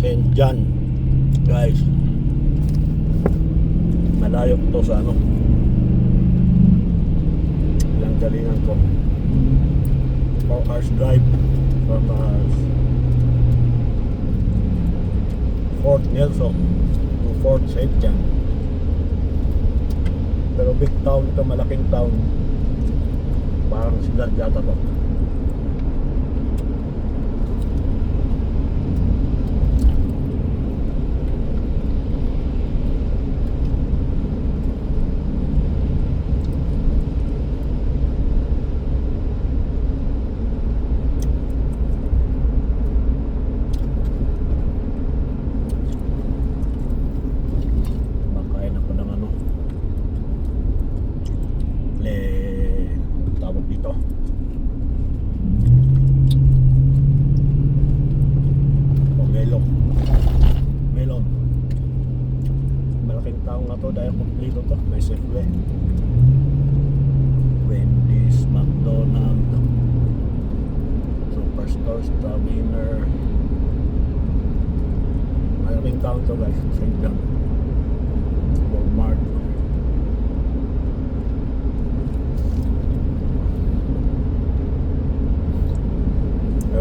St. John, guys. Malayo to sa ano, ilang galingan ko. 4 hours drive from Fort Nelson to Fort St. John. Pero big town ito, malaking town, parang siyudad yata to. Tawag dito, melon. Malaking tao nga to dahil kumplito to. May Safeway, Wendy's, McDonald's, Superstore, Staminer. Malaking tao to guys. St. John, Walmart.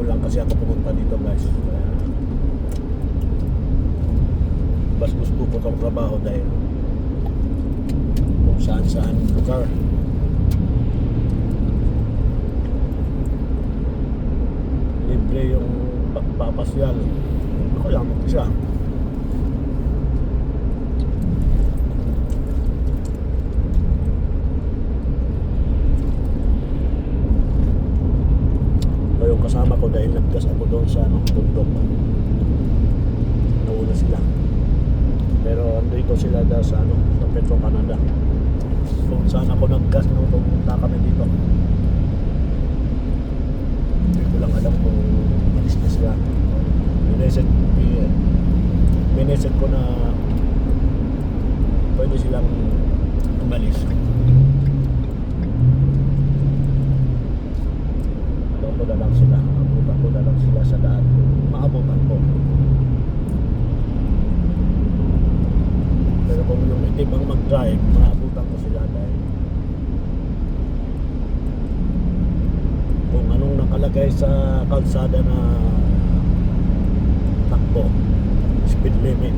Lang kasi ako pumunta dito guys, mas gusto ko itong trabaho dahil kung saan lugar libre yung pagpapasyal. Ako lang mag-isa. Yung kasama ko dahil naggas ako doon sa bundok, nauna sila, pero andito sila sa sa Petro Canada. Kung saan ako naggas nung pumunta kami dito, hindi ko lang alam kung malis na sila. Mineset ko na pwede silang umalis. Abutan ko na lang sila sa daan. Maabutan ko. Pero kung yung itim ang mag-drive, maabutan ko sila dahil kung anong nakalagay sa kalsada na takbo, speed limit,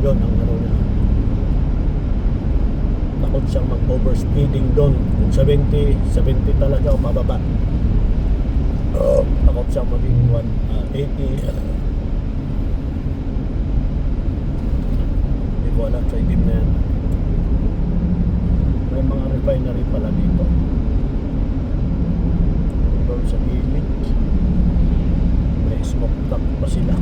yun ang niya. Takot siyang mag-overspeeding doon. Kung 70 talaga o pababa, takot siyang maging 180. Hindi ko alam sa itim na yan. May mga refinery pala dito doon sa gilid. May smoke duct pa sila.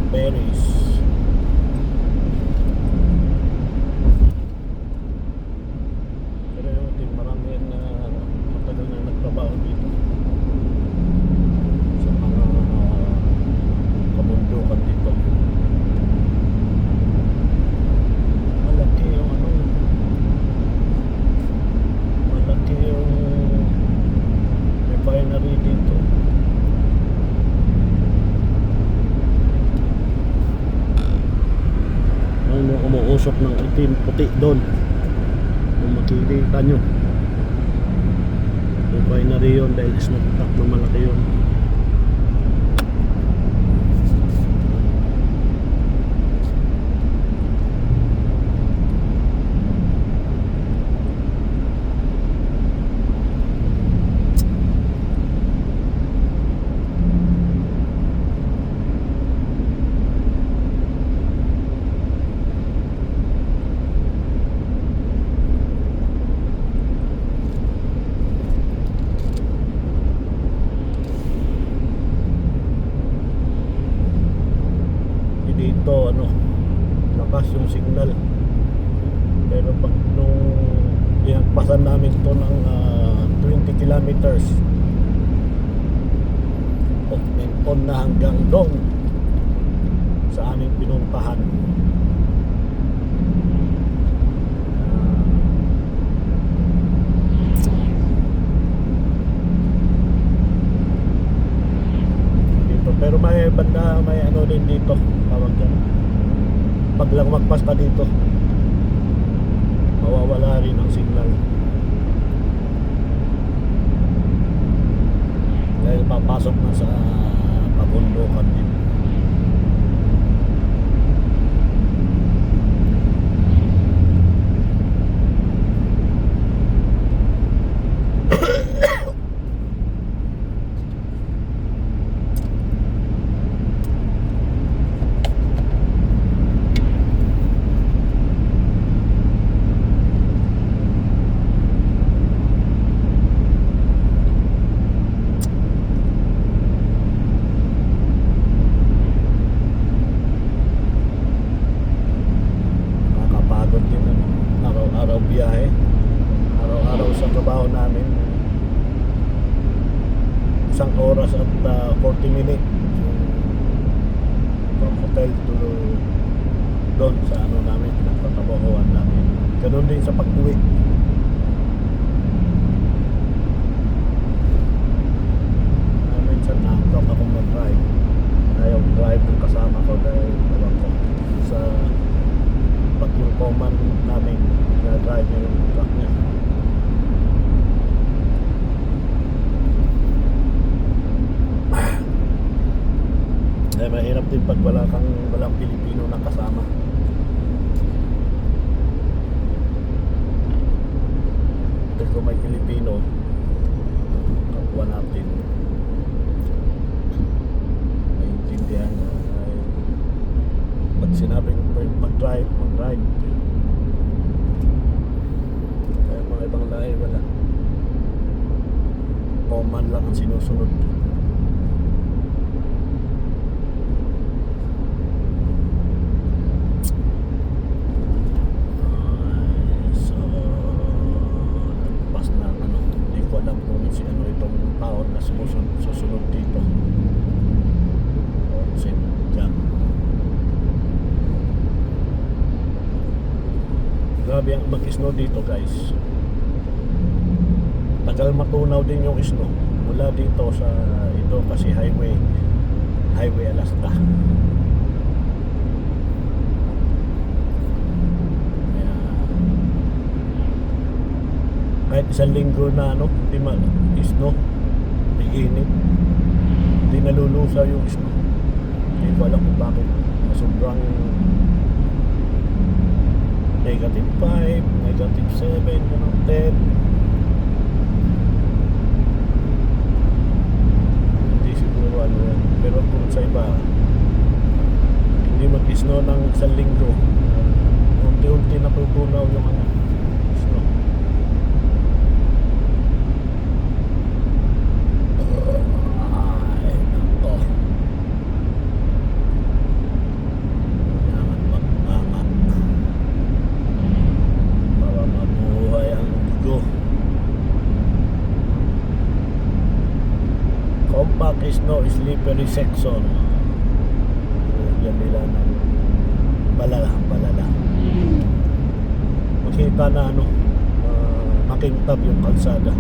Berries. Pero yung team, marami na matagal na nagtrabaho dito sa mga kamundukan dito. Malaki yung malaki yung refinery dito. Umuusok ng itim puti doon, kung makikita nyo, refinery yun dahil smoke duct na malaki yun. dito ano, lakas yung signal. Pero pag nung pinagpasan namin to ng 20 kilometers off and on na hanggang doon sa aming pinuntahan, dito. Pero may banda, may ano din dito, tawag dyan, pag lang magpas ka dito mawawala rin ang signal dahil papasok na sa kabundukan din. Nakakapagod din ano, araw-araw biyahe, araw-araw sa trabaho namin, 1 oras at 40 minutes from hotel to doon sa ano namin, pinagtatrabahuan namin. Ganun din sa pag-uwi. Minsan nakakap akong mag-drive, ayaw drive ng kasama ko dahil ewan ko sa pag yung command namin na-drive niya yung truck niya. Eh, mahirap din pag walang Pilipino na kasama. Dahil kung may Pilipino, kapwa natin, maintindihan na ay pag sinabing mag-drive. Kaya mga ibang lahi wala. Command lang ang sinusunod. Susunod dito dyan. Grabe ang mag-snow dito guys, tagal matunaw din yung snow mula dito sa ito kasi highway Alaska. Kaya, kahit 1 linggo na ano, hindi snow, init, hindi nalulusaw yung snow. Hindi ko alam kung bakit. Sobrang -5, -7, -10. Hindi siguro ano yan. Pero kung sa iba hindi mag-snow ng 1 linggo, unti-unti natutunaw yung ano, snow. Compact snow slippery section. Yan nila ng balala. Makita na ano, makintab yung kalsada.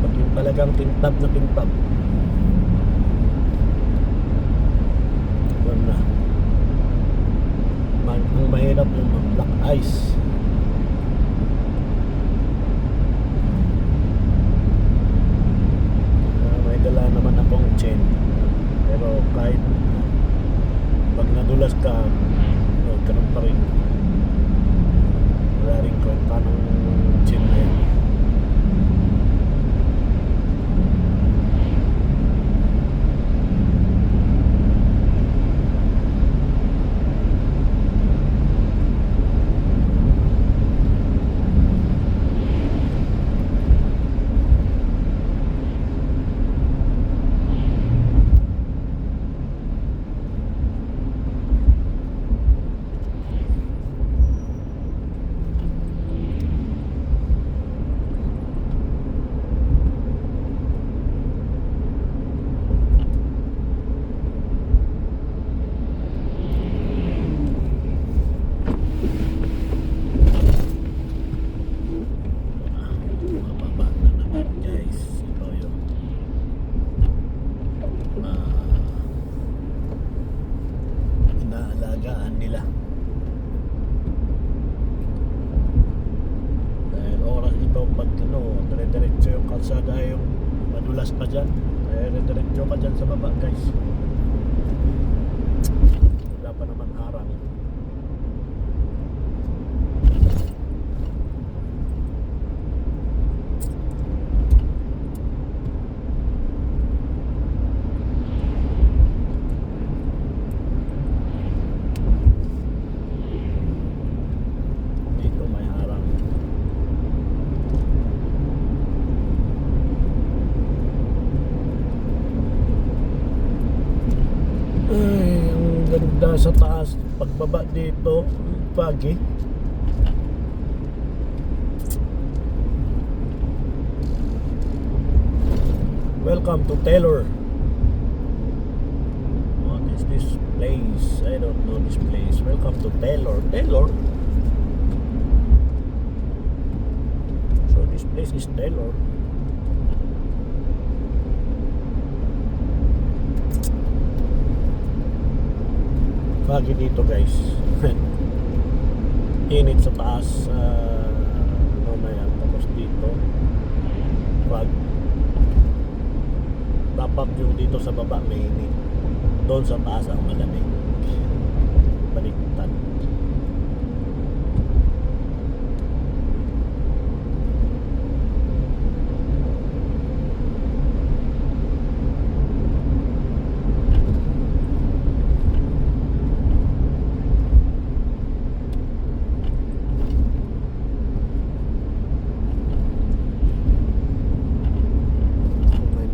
Pag yung talagang kintab na kintab, yun na. Ang mahirap yung black ice. Dala naman akong chain, pero kahit pag nadulas ka, ganun pa rin, wala rin kwenta ng chain na yan. baba guys. Wala pa naman harang. Dito may harang. Ay, ang ganda sa taas. Pagbaba dito, pagi. Welcome to Taylor. What is this place? I don't know this place. Welcome to Taylor. Taylor? So this place is Taylor. Pagi dito guys. Init sa taas. Mamaya tapos dito pag dapat yung dito sa baba may init, doon sa taas ang malamig. Baliktad.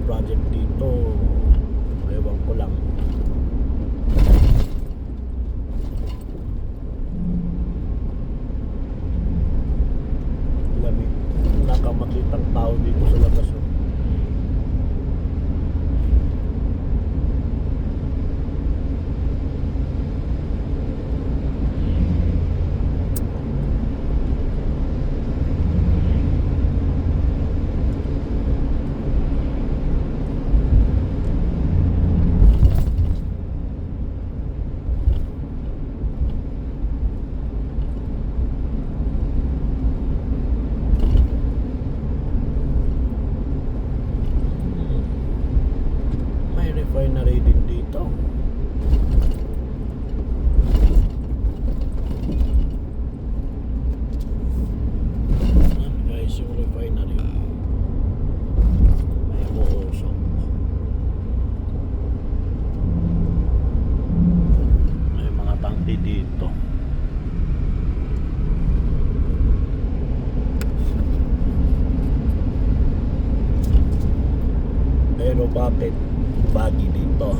Project dito, ewan ko lang. Lamig. Wala kang makitang tao dito sa labas. May refinery din dito. Yan guys, yung refinery. May umuusok. May mga tangke dito. Pero bakit bagi dito?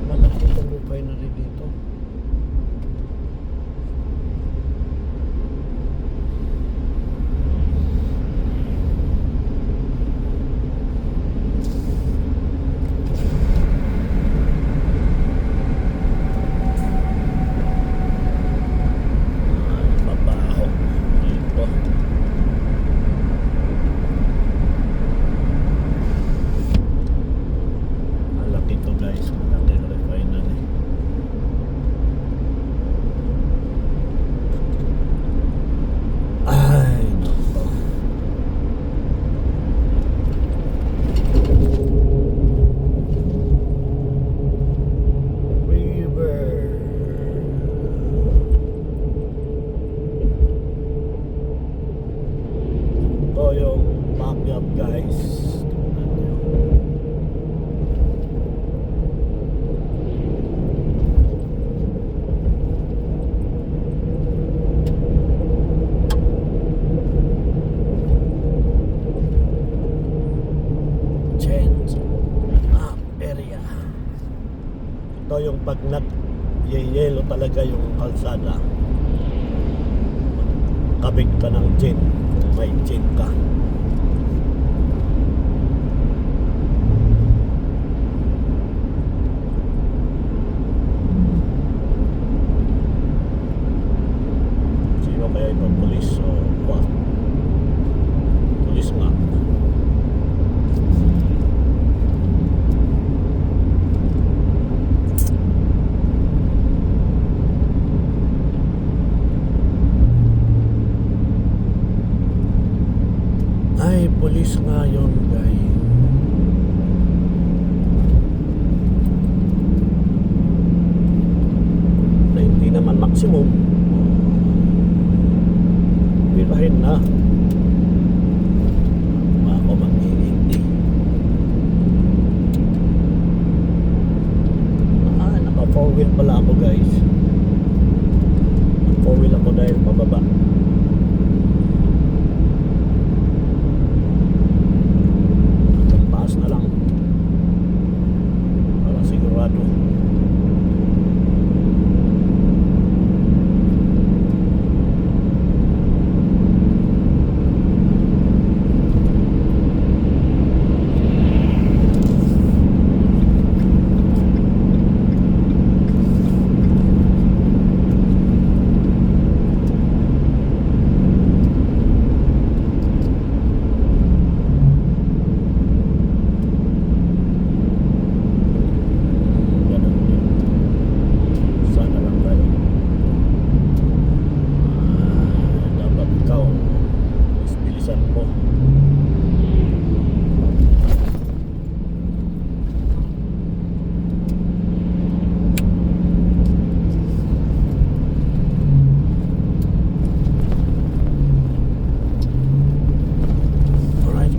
Malaki itong refinery dito. Babaho dito. Malaki to guys, malaki na refinery. Ay, nako. River. Ito yung backyard guys. Tingnan nyo. Change map area. Ito yung pag nag-yelo talaga yung kalsada. Kabig ka ng chain. May chain ka. Sino kaya ito? Pulis o what? Pulis nga. pulis ngayon guys. Na hindi naman maximum. Birahin na. Ako mag-iinti. Naka 4-wheel pala ako guys. 4-wheel ako dahil pababa. Hanggang taas na lang. Para sigurado.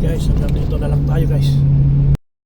Guys, hanggang dito na lang tayo guys.